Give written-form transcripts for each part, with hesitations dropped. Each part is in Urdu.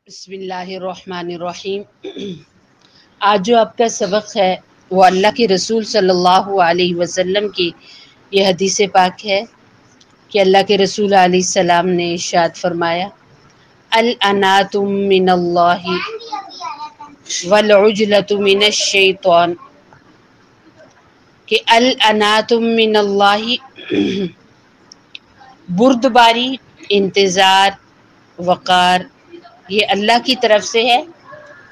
بسم اللہ الرحمن الرحیم۔ آج جو آپ کا سبق ہے وہ اللہ کے رسول صلی اللہ علیہ وسلم کی یہ حدیث پاک ہے کہ اللہ کے رسول علیہ السلام نے ارشاد فرمایا، الانات من اللہ والعجلۃ من الشیطان، کہ الانات من اللہ بردباری، انتظار، وقار یہ اللہ کی طرف سے ہے،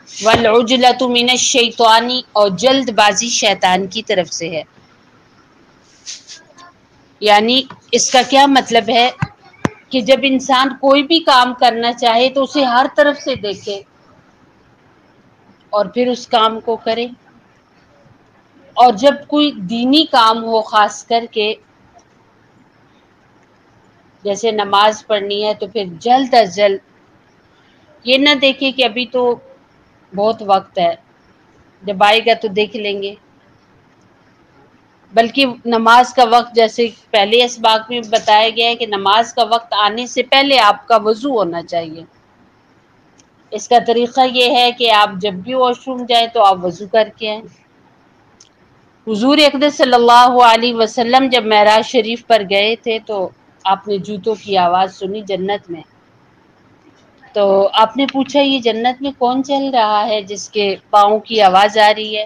والعجلۃ من الشیطان اور جلد بازی شیطان کی طرف سے ہے۔ یعنی اس کا کیا مطلب ہے کہ جب انسان کوئی بھی کام کرنا چاہے تو اسے ہر طرف سے دیکھے اور پھر اس کام کو کرے، اور جب کوئی دینی کام ہو خاص کر کے جیسے نماز پڑھنی ہے تو پھر جلد از جلد یہ نہ دیکھے کہ ابھی تو بہت وقت ہے، جب آئے گا تو دیکھ لیں گے، بلکہ نماز کا وقت جیسے پہلے اسباق میں بتایا گیا ہے کہ نماز کا وقت آنے سے پہلے آپ کا وضو ہونا چاہیے۔ اس کا طریقہ یہ ہے کہ آپ جب بھی واش روم جائیں تو آپ وضو کر کے آئیں۔ حضور اقدس صلی اللہ علیہ وسلم جب معراج شریف پر گئے تھے تو آپ نے جوتوں کی آواز سنی جنت میں، تو آپ نے پوچھا یہ جنت میں کون چل رہا ہے جس کے پاؤں کی آواز آ رہی ہے؟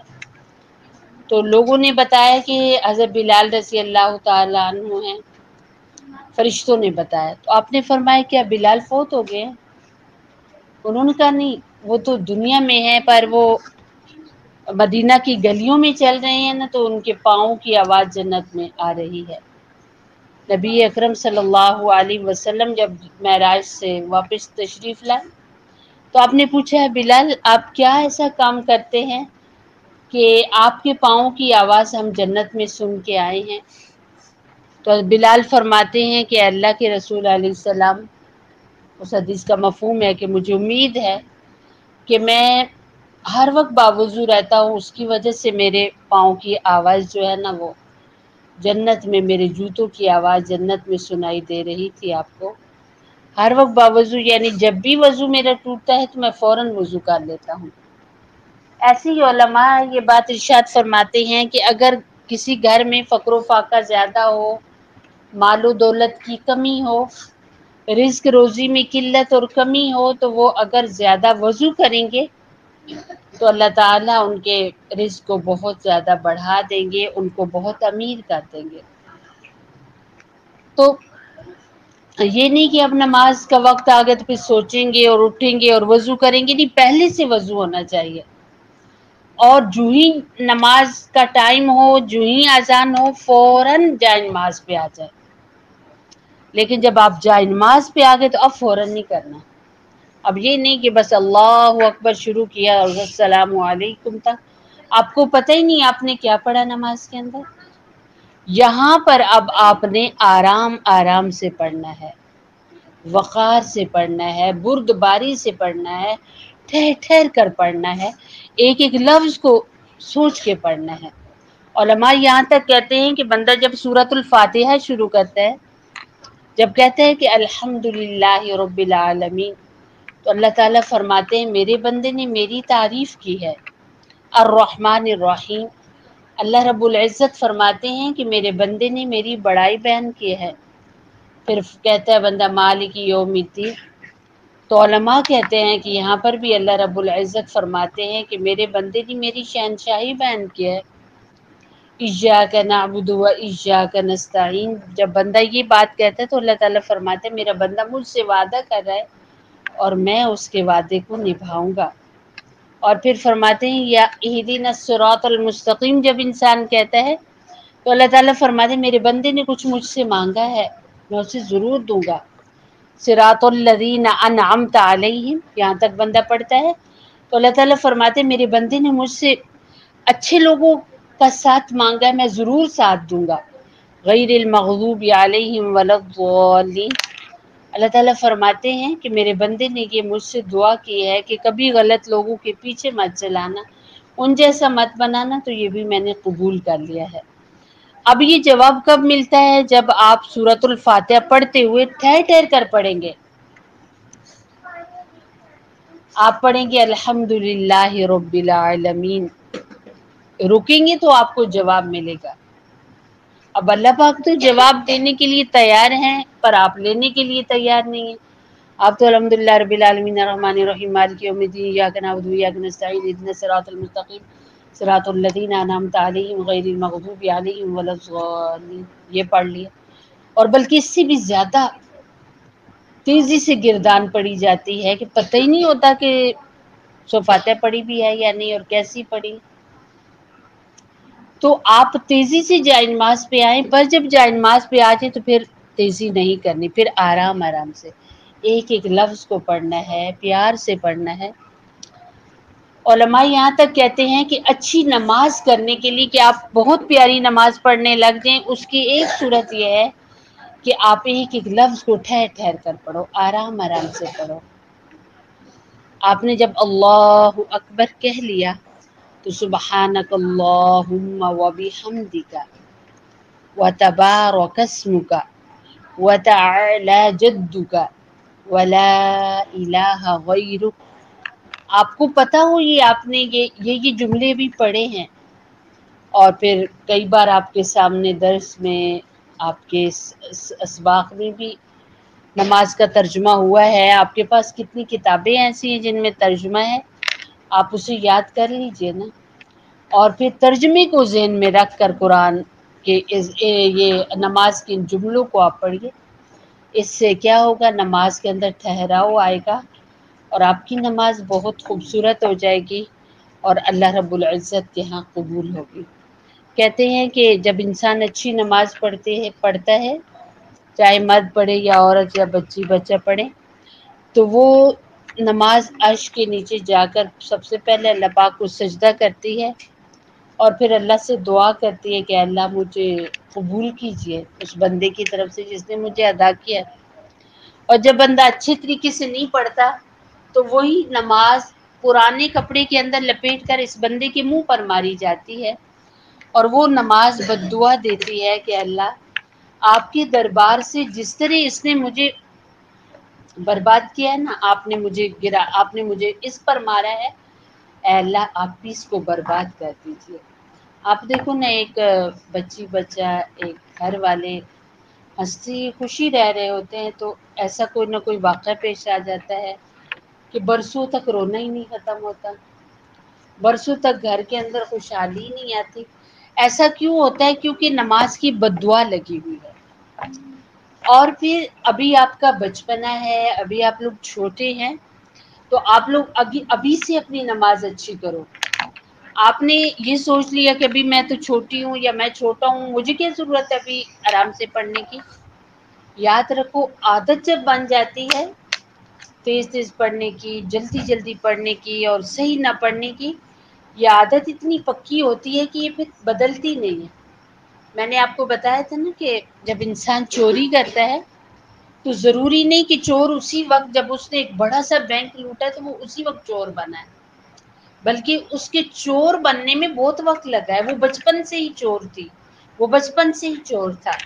تو لوگوں نے بتایا کہ حضرت بلال رضی اللہ تعالیٰ عنہ ہیں، فرشتوں نے بتایا۔ تو آپ نے فرمایا کیا بلال فوت ہو گئے؟ انہوں نے کہا نہیں، وہ تو دنیا میں ہے پر وہ مدینہ کی گلیوں میں چل رہے ہیں نا، تو ان کے پاؤں کی آواز جنت میں آ رہی ہے۔ نبی اکرم صلی اللہ علیہ وسلم جب معراج سے واپس تشریف لائے تو آپ نے پوچھا ہے بلال آپ کیا ایسا کام کرتے ہیں کہ آپ کے پاؤں کی آواز ہم جنت میں سن کے آئے ہیں؟ تو بلال فرماتے ہیں کہ اللہ کے رسول علیہ السلام، اس حدیث کا مفہوم ہے کہ مجھے امید ہے کہ میں ہر وقت باوضو رہتا ہوں، اس کی وجہ سے میرے پاؤں کی آواز جو ہے نا وہ جنت میں، میرے جوتوں کی آواز جنت میں سنائی دے رہی تھی آپ کو۔ ہر وقت باوضو یعنی جب بھی وضو میرا ٹوٹتا ہے تو میں فوراً وضو کر لیتا ہوں۔ ایسے ہی علماء یہ بات ارشاد فرماتے ہیں کہ اگر کسی گھر میں فقر و فاقہ زیادہ ہو، مال و دولت کی کمی ہو، رزق روزی میں قلت اور کمی ہو، تو وہ اگر زیادہ وضو کریں گے تو اللہ تعالیٰ ان کے رزق کو بہت زیادہ بڑھا دیں گے، ان کو بہت امیر کر دیں گے۔ تو یہ نہیں کہ اب نماز کا وقت آ گیا تو پھر سوچیں گے اور اٹھیں گے اور وضو کریں گے، نہیں، پہلے سے وضو ہونا چاہیے، اور جو ہی نماز کا ٹائم ہو، جو ہی اذان ہو، فوراً جائے نماز پہ آ جائے۔ لیکن جب آپ جائے نماز پہ آ گئے تو اب فوراً نہیں کرنا، اب یہ نہیں کہ بس اللہ اکبر شروع کیا اور السلام علیکم تک آپ کو پتہ ہی نہیں آپ نے کیا پڑھا نماز کے اندر۔ یہاں پر اب آپ نے آرام آرام سے پڑھنا ہے، وقار سے پڑھنا ہے، بردباری سے پڑھنا ہے، ٹھہر ٹھہر کر پڑھنا ہے، ایک ایک لفظ کو سوچ کے پڑھنا ہے۔ علماء یہاں تک کہتے ہیں کہ بندہ جب سورۃ الفاتحہ شروع کرتا ہے، جب کہتا ہے کہ الحمدللہ رب العالمین، تو اللہ تعالیٰ فرماتے ہیں میرے بندے نے میری تعریف کی ہے۔ الرحمن الرحیم، اللہ رب العزت فرماتے ہیں کہ میرے بندے نے میری بڑائی بیان کی ہے۔ پھر کہتا ہے بندہ مالک یوم الدین، تو علماء کہتے ہیں کہ یہاں پر بھی اللہ رب العزت فرماتے ہیں کہ میرے بندے نے میری شہنشاہی بیان کی ہے۔ ایاک نعبد و ایاک نستعین، جب بندہ یہ بات کہتا ہے تو اللہ تعالیٰ فرماتے ہیں میرا بندہ مجھ سے وعدہ کر رہا ہے اور میں اس کے وعدے کو نبھاؤں گا۔ اور پھر فرماتے ہیں یا اہدنا الصراط المستقیم، جب انسان کہتا ہے تو اللہ تعالیٰ فرماتے ہیں میرے بندے نے کچھ مجھ سے مانگا ہے میں اسے ضرور دوں گا۔ صراط الذین انعمت علیہم، یہاں تک بندہ پڑھتا ہے تو اللہ تعالیٰ فرماتے ہیں میرے بندے نے مجھ سے اچھے لوگوں کا ساتھ مانگا ہے میں ضرور ساتھ دوں گا۔ غیر المغضوب علیہم ولا الضالین، اللہ تعالیٰ فرماتے ہیں کہ میرے بندے نے یہ مجھ سے دعا کی ہے کہ کبھی غلط لوگوں کے پیچھے مت چلانا، ان جیسا مت بنانا، تو یہ بھی میں نے قبول کر لیا ہے۔ اب یہ جواب کب ملتا ہے؟ جب آپ سورۃ الفاتحہ پڑھتے ہوئے ٹھہر ٹھہر کر پڑھیں گے۔ آپ پڑھیں گے الحمدللہ رب العالمین، رکیں گے تو آپ کو جواب ملے گا۔ اب اللہ پاک تو جواب دینے کے لیے تیار ہیں، پر آپ لینے کے لیے تیار نہیں ہیں۔ آپ تو الحمدللہ رب العالمین الرحمن الرحیم مالک یوم الدین ایاک نعبد و ایاک نستعین اہدنا الصراط المستقیم صراط الذین انعمت علیہم غیر المغضوب علیہم ولا الضالین، یہ پڑھ لیا۔ اور بلکہ اس سے بھی زیادہ تیزی سے گردان پڑی جاتی ہے کہ پتہ ہی نہیں ہوتا کہ فاتحہ پڑھی بھی ہے یا نہیں اور کیسی پڑھی۔ تو آپ تیزی سے جائے نماز پہ آئیں، پر جب جائے نماز پہ آ جائیں تو پھر تیزی نہیں کرنی، پھر آرام آرام سے ایک ایک لفظ کو پڑھنا ہے، پیار سے پڑھنا ہے۔ علماء یہاں تک کہتے ہیں کہ اچھی نماز کرنے کے لیے کہ آپ بہت پیاری نماز پڑھنے لگ جائیں، اس کی ایک صورت یہ ہے کہ آپ ایک ایک لفظ کو ٹھہر ٹھہر کر پڑھو، آرام آرام سے پڑھو۔ آپ نے جب اللہ اکبر کہہ لیا تو سبحانک اللہم وبحمدک وتبارک اسمک وتعالی جدک ولا الہ غیرک۔ آپ کو پتہ ہو یہ آپ نے یہ جملے بھی پڑھے ہیں، اور پھر کئی بار آپ کے سامنے درس میں، آپ کے اسباق میں بھی نماز کا ترجمہ ہوا ہے۔ آپ کے پاس کتنی کتابیں ایسی ہیں جن میں ترجمہ ہے، آپ اسے یاد کر لیجئے نا، اور پھر ترجمے کو ذہن میں رکھ کر قرآن کے یہ نماز کے ان جملوں کو آپ پڑھیے۔ اس سے کیا ہوگا، نماز کے اندر ٹھہراؤ آئے گا اور آپ کی نماز بہت خوبصورت ہو جائے گی اور اللہ رب العزت کے ہاں قبول ہوگی۔ کہتے ہیں کہ جب انسان اچھی نماز پڑھتا ہے، چاہے مرد پڑھے یا عورت یا بچی بچہ پڑھے، تو وہ نماز عرش کے نیچے جا کر سب سے پہلے اللہ پاک کو سجدہ کرتی ہے اور پھر اللہ سے دعا کرتی ہے کہ اللہ مجھے قبول کیجئے اس بندے کی طرف سے جس نے مجھے ادا کیا۔ اور جب بندہ اچھے طریقے سے نہیں پڑھتا تو وہی نماز پرانے کپڑے کے اندر لپیٹ کر اس بندے کے منہ پر ماری جاتی ہے، اور وہ نماز بد دعا دیتی ہے کہ اللہ آپ کے دربار سے جس طرح اس نے مجھے برباد کیا ہے نا، آپ نے مجھے اس پر مارا ہے، اے اللہ آپ بھی اس کو برباد کر دیجئے۔ آپ دیکھو نا، ایک بچی بچہ ایک گھر والے ہنسی خوشی رہ رہے ہوتے ہیں تو ایسا کوئی نہ کوئی واقعہ پیش آ جاتا ہے کہ برسوں تک رونا ہی نہیں ختم ہوتا، برسوں تک گھر کے اندر خوشحالی نہیں آتی۔ ایسا کیوں ہوتا ہے؟ کیونکہ نماز کی بد دعا لگی ہوئی ہے۔ اور پھر ابھی آپ کا بچپنا ہے، ابھی آپ لوگ چھوٹے ہیں، تو آپ لوگ ابھی سے اپنی نماز اچھی کرو۔ آپ نے یہ سوچ لیا کہ ابھی میں تو چھوٹی ہوں یا میں چھوٹا ہوں، مجھے کیا ضرورت ہے ابھی آرام سے پڑھنے کی۔ یاد رکھو، عادت جب بن جاتی ہے تیز تیز پڑھنے کی، جلدی جلدی پڑھنے کی اور صحیح نہ پڑھنے کی، یہ عادت اتنی پکی ہوتی ہے کہ یہ پھر بدلتی نہیں ہے۔ میں نے آپ کو بتایا تھا نا کہ جب انسان چوری کرتا ہے تو ضروری نہیں کہ چور اسی وقت جب اس نے ایک بڑا سا بینک لوٹا تو وہ اسی وقت چور بنا ہے، بلکہ اس کے چور بننے میں بہت وقت لگا ہے۔ وہ بچپن سے ہی چور تھی، وہ بچپن سے ہی چور تھا۔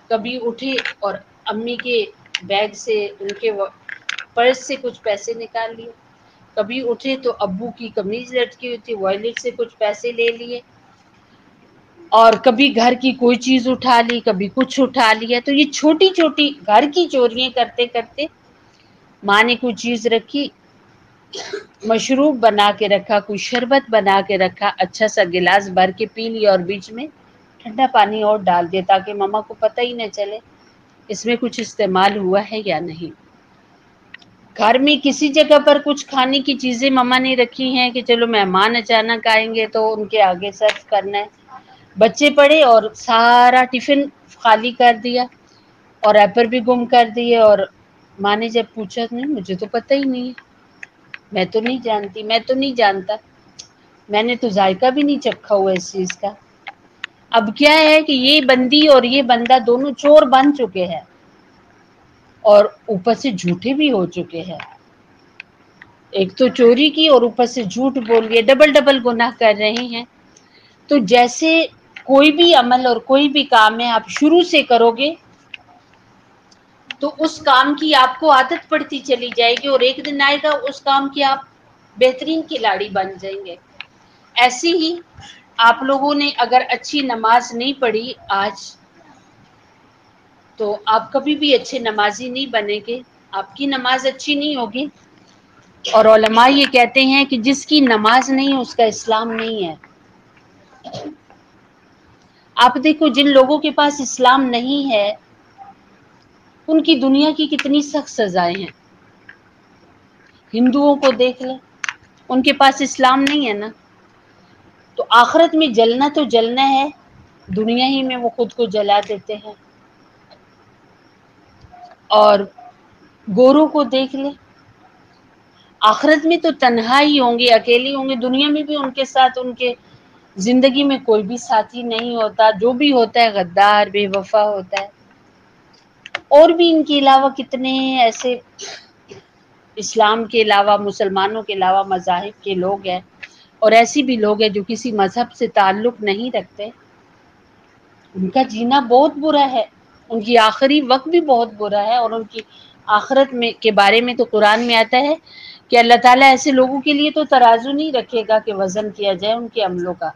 کبھی اٹھے اور امی کے بیگ سے، ان کے پرس سے کچھ پیسے نکال لیے، کبھی اٹھے تو ابو کی قمیض لٹکی ہوئی تھی وائلیٹ سے کچھ پیسے لے لیے، اور کبھی گھر کی کوئی چیز اٹھا لی، کبھی کچھ اٹھا لیا۔ تو یہ چھوٹی چھوٹی گھر کی چوریاں کرتے کرتے ماں نے کوئی چیز رکھی، مشروب بنا کے رکھا، کوئی شربت بنا کے رکھا، اچھا سا گلاس بھر کے پی لیا اور بیچ میں ٹھنڈا پانی اور ڈال دیا تاکہ ماما کو پتہ ہی نہ چلے اس میں کچھ استعمال ہوا ہے یا نہیں۔ گھر میں کسی جگہ پر کچھ کھانے کی چیزیں ماما نے رکھی ہیں کہ چلو مہمان اچانک آئیں گے تو ان کے آگے سرو کرنا ہے، بچے پڑے اور سارا ٹفن خالی کر دیا اور ریپر بھی گم کر دیے، اور ماں نے جب پوچھا نہیں مجھے تو پتہ ہی نہیں ہے، میں تو نہیں جانتی، میں تو نہیں جانتا، میں نے تو ذائقہ بھی نہیں چکھا ہوا اس چیز کا۔ اب کیا ہے کہ یہ بندی اور یہ بندہ دونوں چور بن چکے ہیں اور اوپر سے جھوٹے بھی ہو چکے ہیں۔ ایک تو چوری کی اور اوپر سے جھوٹ بول گئے، ڈبل ڈبل گناہ کر رہے ہیں۔ تو جیسے کوئی بھی عمل اور کوئی بھی کام ہے آپ شروع سے کرو گے تو اس کام کی آپ کو عادت پڑتی چلی جائے گی، اور ایک دن آئے گا اس کام کی آپ بہترین کھلاڑی بن جائیں گے۔ ایسے ہی آپ لوگوں نے اگر اچھی نماز نہیں پڑھی آج، تو آپ کبھی بھی اچھے نمازی نہیں بنیں گے، آپ کی نماز اچھی نہیں ہوگی۔ اور علماء یہ کہتے ہیں کہ جس کی نماز نہیں اس کا اسلام نہیں ہے۔ آپ دیکھو جن لوگوں کے پاس اسلام نہیں ہے ان کی دنیا کی کتنی سخت سزائیں ہیں۔ ہندوؤں کو دیکھ لیں، ان کے پاس اسلام نہیں ہے نا، تو آخرت میں جلنا تو جلنا ہے، دنیا ہی میں وہ خود کو جلا دیتے ہیں۔ اور گوروں کو دیکھ لیں، آخرت میں تو تنہا ہی ہوں گے، اکیلے ہوں گے، دنیا میں بھی ان کے ساتھ ان کے زندگی میں کوئی بھی ساتھی نہیں ہوتا، جو بھی ہوتا ہے غدار بے وفا ہوتا ہے۔ اور بھی ان کے علاوہ کتنے ایسے اسلام کے علاوہ، مسلمانوں کے علاوہ مذاہب کے لوگ ہیں، اور ایسی بھی لوگ ہیں جو کسی مذہب سے تعلق نہیں رکھتے، ان کا جینا بہت برا ہے، ان کی آخری وقت بھی بہت برا ہے۔ اور ان کی آخرت میں کے بارے میں تو قرآن میں آتا ہے کہ اللہ تعالیٰ ایسے لوگوں کے لیے تو ترازو نہیں رکھے گا کہ وزن کیا جائے ان کے عملوں کا۔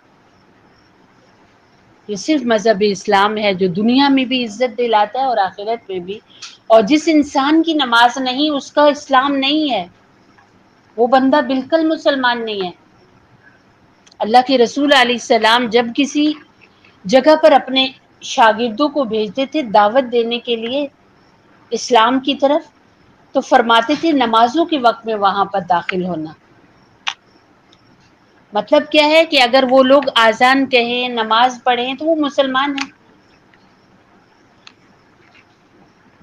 یہ صرف مذہب اسلام ہے جو دنیا میں بھی عزت دلاتا ہے اور آخرت میں بھی۔ اور جس انسان کی نماز نہیں اس کا اسلام نہیں ہے، وہ بندہ بالکل مسلمان نہیں ہے۔ اللہ کے رسول علیہ السلام جب کسی جگہ پر اپنے شاگردوں کو بھیجتے تھے دعوت دینے کے لیے اسلام کی طرف، تو فرماتے تھے نمازوں کے وقت میں وہاں پر داخل ہونا۔ مطلب کیا ہے کہ اگر وہ لوگ اذان کہیں، نماز پڑھیں تو وہ مسلمان ہیں۔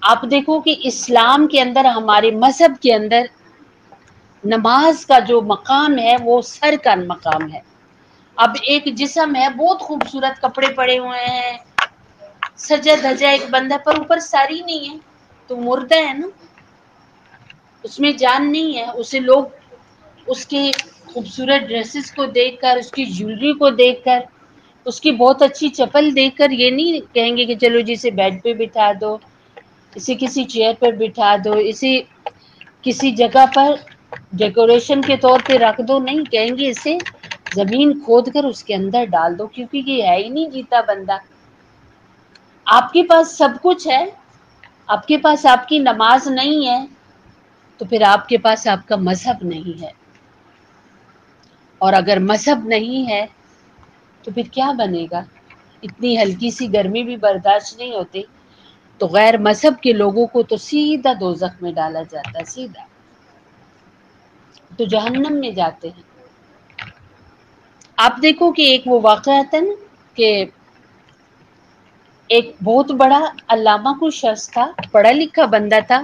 آپ دیکھو کہ اسلام کے اندر، ہمارے مذہب کے اندر نماز کا جو مقام ہے وہ سر کا مقام ہے۔ اب ایک جسم ہے، بہت خوبصورت کپڑے پڑے ہوئے ہیں، سجا دھجا ایک بندہ، پر اوپر سر ہی نہیں ہے، تو مردہ ہے نا، اس میں جان نہیں ہے۔ اسے لوگ اس کے خوبصورت ڈریسز کو دیکھ کر، اس کی جیولری کو دیکھ کر، اس کی بہت اچھی چپل دیکھ کر یہ نہیں کہیں گے کہ چلو جی اسے بیڈ پہ بٹھا دو، اسے کسی چیئر پر بٹھا دو، اسے کسی جگہ پر ڈیکوریشن کے طور پہ رکھ دو، نہیں کہیں گے اسے زمین کھود کر اس کے اندر ڈال دو، کیونکہ یہ ہے ہی نہیں جیتا بندہ۔ آپ کے پاس سب کچھ ہے، آپ کے پاس آپ کی نماز نہیں ہے، تو پھر آپ کے پاس آپ کا مذہب نہیں ہے۔ اور اگر مذہب نہیں ہے تو پھر کیا بنے گا؟ اتنی ہلکی سی گرمی بھی برداشت نہیں ہوتی، تو غیر مذہب کے لوگوں کو تو سیدھا دوزخ میں ڈالا جاتا ہے، سیدھا تو جہنم میں جاتے ہیں۔ آپ دیکھو کہ ایک وہ واقعہ آتا ہے نا کہ ایک بہت بڑا علامہ کو شخص تھا، پڑھا لکھا بندہ تھا،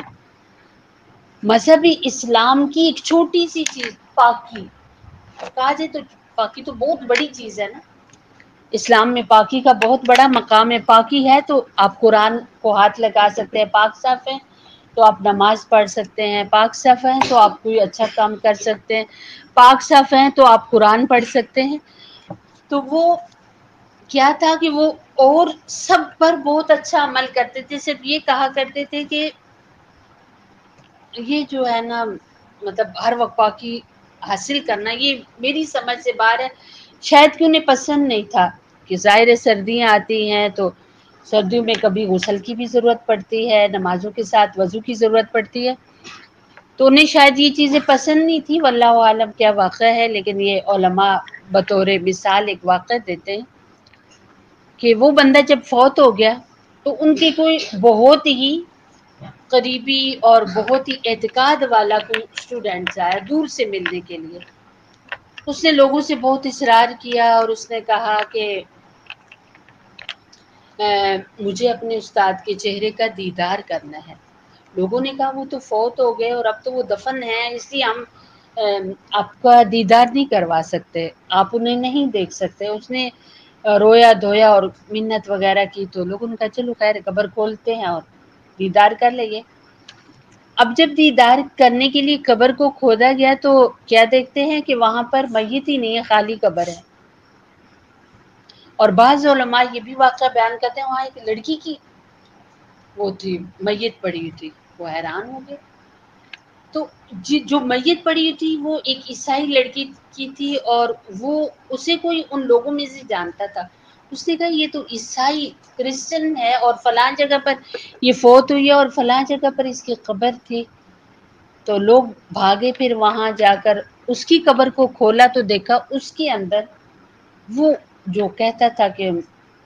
مذہبی اسلام کی ایک چھوٹی سی چیز پاکی، کہا جائے تو پاکی تو بہت بڑی چیز ہے نا، اسلام میں پاکی کا بہت بڑا مقام ہے۔ پاکی ہے تو آپ قرآن کو ہاتھ لگا سکتے ہیں، پاک صاف ہے تو آپ نماز پڑھ سکتے ہیں، پاک صاف ہے تو آپ کوئی اچھا کام کر سکتے ہیں، پاک صاف ہے تو آپ قرآن پڑھ سکتے ہیں۔ تو وہ کیا تھا کہ وہ اور سب پر بہت اچھا عمل کرتے تھے، صرف یہ کہا کرتے تھے کہ یہ جو ہے نا، مطلب ہر وقت پاکی حاصل کرنا یہ میری سمجھ سے باہر ہے، شاید کہ انہیں پسند نہیں تھا کہ ظاہر سردیاں آتی ہیں تو سردیوں میں کبھی غسل کی بھی ضرورت پڑتی ہے، نمازوں کے ساتھ وضو کی ضرورت پڑتی ہے، تو انہیں شاید یہ چیزیں پسند نہیں تھی، واللہ عالم کیا واقعہ ہے، لیکن یہ علماء بطور مثال ایک واقعہ دیتے ہیں کہ وہ بندہ جب فوت ہو گیا تو ان کے کوئی بہت ہی قریبی اور بہت ہی اعتقاد والا کوئی اسٹوڈنٹ آیا دور سے ملنے کے لیے۔ اس نے لوگوں سے بہت اصرار کیا اور اس نے کہا کہ مجھے اپنے استاد کے چہرے کا دیدار کرنا ہے۔ لوگوں نے کہا وہ تو فوت ہو گئے اور اب تو وہ دفن ہیں، اس لیے ہم آپ کا دیدار نہیں کروا سکتے، آپ انہیں نہیں دیکھ سکتے۔ اس نے رویا دھویا اور منت وغیرہ کی، تو لوگوں نے کہا چلو خیر قبر کھولتے ہیں اور دیدار کر لیں۔ اب جب دیدار کرنے کے لیے قبر کو کھودا گیا تو کیا دیکھتے ہیں کہ وہاں پر میت ہی نہیں ہے، خالی قبر ہے۔ اور بعض علماء یہ بھی واقعہ بیان کرتے ہیں وہاں ایک لڑکی کی وہ تھی میت پڑی تھی، وہ حیران ہو گئے. تو جو میت پڑی تھی وہ ایک عیسائی لڑکی کی تھی، اور وہ اسے کوئی ان لوگوں میں سے جانتا تھا. اس نے کہا یہ تو عیسائی کرسچن ہے، اور فلاں جگہ پر یہ فوت ہوئی ہے، اور فلاں جگہ پر اس کی قبر تھی. تو لوگ بھاگے، پھر وہاں جا کر اس کی قبر کو کھولا تو دیکھا اس کے اندر وہ جو کہتا تھا کہ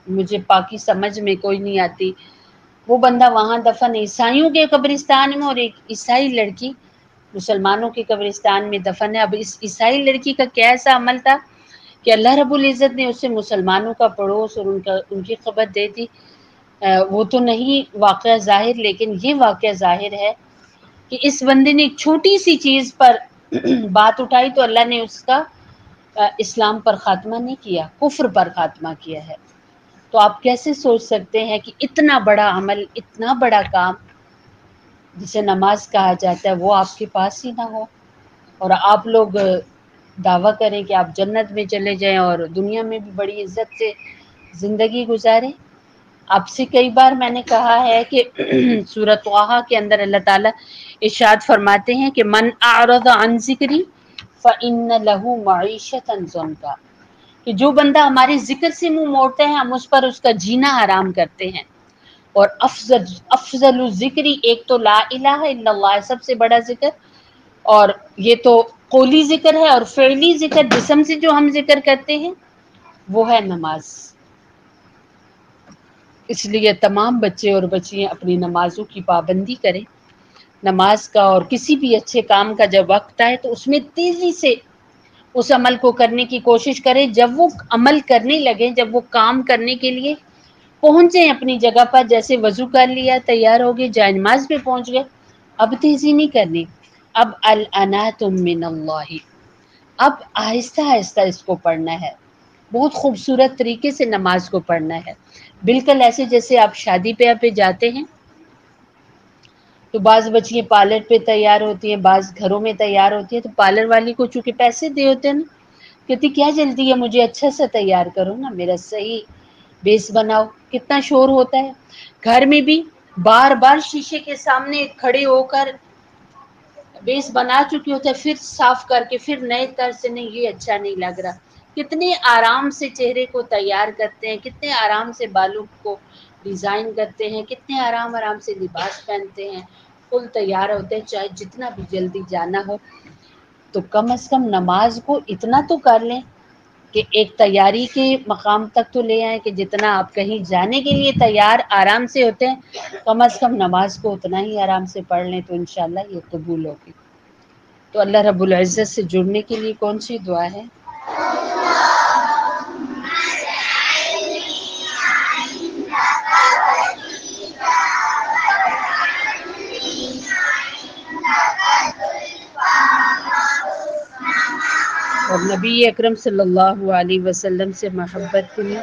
مجھے پاکی سمجھ میں کوئی نہیں آتی، وہ بندہ وہاں دفن عیسائیوں کے قبرستان میں، اور ایک عیسائی لڑکی مسلمانوں کے قبرستان میں دفن ہے. اب اس عیسائی لڑکی کا کیسا عمل تھا کہ اللہ رب العزت نے اسے مسلمانوں کا پڑوس اور ان کی خبر دے دی. وہ تو نہیں واقعہ ظاہر، لیکن یہ واقعہ ظاہر ہے کہ اس بندے نے ایک چھوٹی سی چیز پر بات اٹھائی تو اللہ نے اس کا اسلام پر خاتمہ نہیں کیا، کفر پر خاتمہ کیا ہے. تو آپ کیسے سوچ سکتے ہیں کہ اتنا بڑا عمل، اتنا بڑا کام جسے نماز کہا جاتا ہے وہ آپ کے پاس ہی نہ ہو، اور آپ لوگ دعویٰ کریں کہ آپ جنت میں چلے جائیں اور دنیا میں بھی بڑی عزت سے زندگی گزاریں. آپ سے کئی بار میں نے کہا ہے کہ سورۃ طٰہٰ کے اندر اللہ تعالیٰ ارشاد فرماتے ہیں کہ من اعرض عن ذکری فإن له معیشۃ ضنکا، کہ جو بندہ ہمارے ذکر سے منہ موڑتے ہیں ہم اس پر اس کا جینا حرام کرتے ہیں. اور افضل الذکری، ایک تو لا الہ الا اللہ سب سے بڑا ذکر، اور یہ تو قولی ذکر ہے، اور فعلی ذکر جسم سے جو ہم ذکر کرتے ہیں وہ ہے نماز. اس لیے تمام بچے اور بچیاں اپنی نمازوں کی پابندی کریں. نماز کا اور کسی بھی اچھے کام کا جب وقت آئے تو اس میں تیزی سے اس عمل کو کرنے کی کوشش کریں. جب وہ عمل کرنے لگیں، جب وہ کام کرنے کے لیے پہنچے اپنی جگہ پر، جیسے وضو کر لیا، تیار ہو گئے، جائے نماز پہ پہنچ گئے، اب تیزی نہیں کرنی. اب الانات من اللہ، اب آہستہ آہستہ اس کو پڑھنا ہے، بہت خوبصورت طریقے سے نماز کو پڑھنا ہے. بالکل ایسے جیسے آپ شادی بیاہ پہ جاتے ہیں تو بعض بچیاں پارلر پہ تیار ہوتی ہیں، بعض گھروں میں تیار ہوتی ہیں، تو پارلر والی کو چونکہ پیسے دے ہوتے ہیں نا، کہتی کیا جلدی ہے، مجھے اچھا سا تیار کرو نا، میرا صحیح بیس بناؤ. کتنا شور ہوتا ہے. گھر میں بھی بار بار شیشے کے سامنے کھڑے ہو کر بیس بنا چکی ہوتے ہیں، پھر صاف کر کے پھر نئے طرز سے، نہیں یہ اچھا نہیں لگ رہا. کتنے آرام سے چہرے کو تیار کرتے ہیں، کتنے آرام سے بالوں کو ڈیزائن کرتے ہیں، کتنے آرام آرام سے لباس پہنتے ہیں، فل تیار ہوتے ہیں. چاہے جتنا بھی جلدی جانا ہو تو کم از کم نماز کو اتنا تو کر لیں کہ ایک تیاری کے مقام تک تو لے آئیں کہ جتنا آپ کہیں جانے کے لیے تیار آرام سے ہوتے ہیں، کم از کم نماز کو اتنا ہی آرام سے پڑھ لیں تو انشاءاللہ یہ قبول ہوگی. تو اللہ رب العزت سے جڑنے کے لیے کون سی دعا ہے؟ اور نبی اکرم صلی اللہ علیہ وسلم سے محبت کے لیے